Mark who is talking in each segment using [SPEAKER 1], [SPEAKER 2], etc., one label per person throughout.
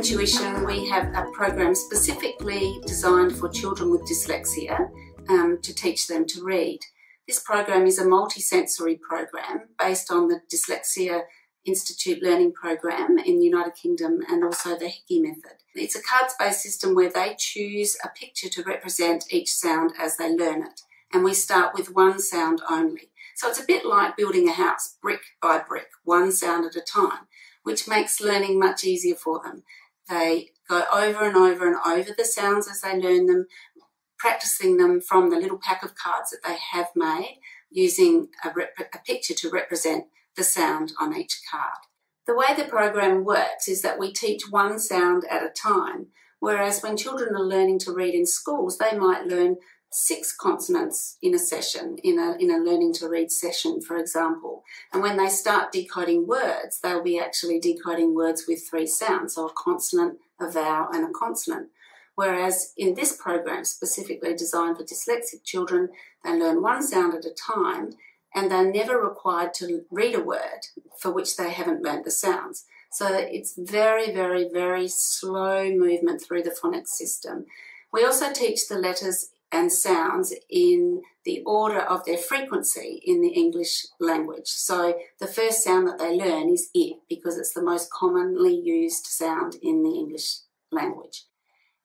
[SPEAKER 1] Tuition, we have a program specifically designed for children with dyslexia to teach them to read. This program is a multi-sensory program based on the Dyslexia Institute learning program in the United Kingdom and also the Hickey method. It's a cards-based system where they choose a picture to represent each sound as they learn it. And we start with one sound only. So it's a bit like building a house, brick by brick, one sound at a time, which makes learning much easier for them. They go over and over and over the sounds as they learn them, practicing them from the little pack of cards that they have made, using a picture to represent the sound on each card. The way the program works is that we teach one sound at a time, whereas when children are learning to read in schools, they might learn 6 consonants in a session, in a learning to read session, for example. And when they start decoding words, they'll be actually decoding words with 3 sounds, so a consonant, a vowel and a consonant. Whereas in this program, specifically designed for dyslexic children, they learn one sound at a time and they're never required to read a word for which they haven't learnt the sounds. So it's very, very, very slow movement through the phonics system. We also teach the letters and sounds in the order of their frequency in the English language. So the first sound that they learn is it, because it's the most commonly used sound in the English language.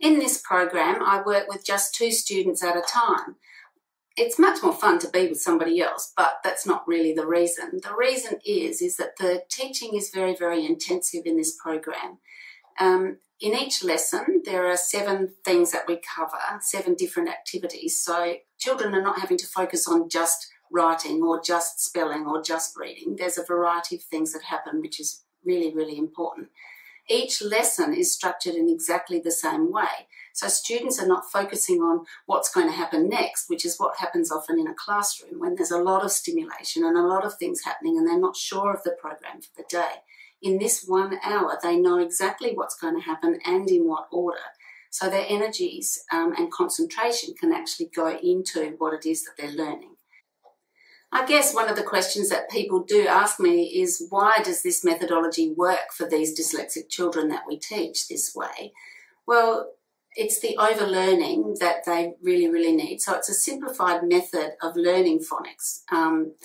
[SPEAKER 1] In this program, I work with just 2 students at a time. It's much more fun to be with somebody else, but that's not really the reason. The reason is that the teaching is very, very intensive in this program. In each lesson, there are 7 things that we cover, 7 different activities. So children are not having to focus on just writing or just spelling or just reading. There's a variety of things that happen, which is really, really important. Each lesson is structured in exactly the same way. So students are not focusing on what's going to happen next, which is what happens often in a classroom when there's a lot of stimulation and a lot of things happening and they're not sure of the program for the day. In this 1 hour, they know exactly what's going to happen and in what order. So their energies and concentration can actually go into what it is that they're learning. I guess one of the questions that people do ask me is, why does this methodology work for these dyslexic children that we teach this way? Well, it's the overlearning that they really, really need. So it's a simplified method of learning phonics.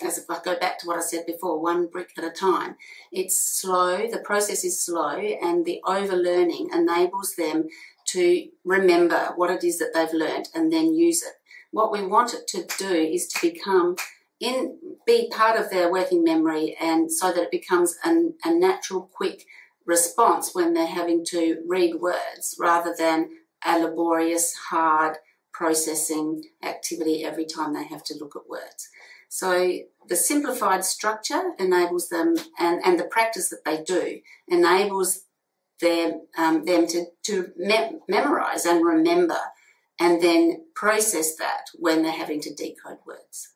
[SPEAKER 1] As if I go back to what I said before, one brick at a time. It's slow, the process is slow, and the overlearning enables them to remember what it is that they've learned and then use it. What we want it to do is to be part of their working memory, and so that it becomes a natural, quick response when they're having to read words, rather than a laborious, hard processing activity every time they have to look at words. So the simplified structure enables them, and the practice that they do enables them to memorise and remember, and then process that when they're having to decode words.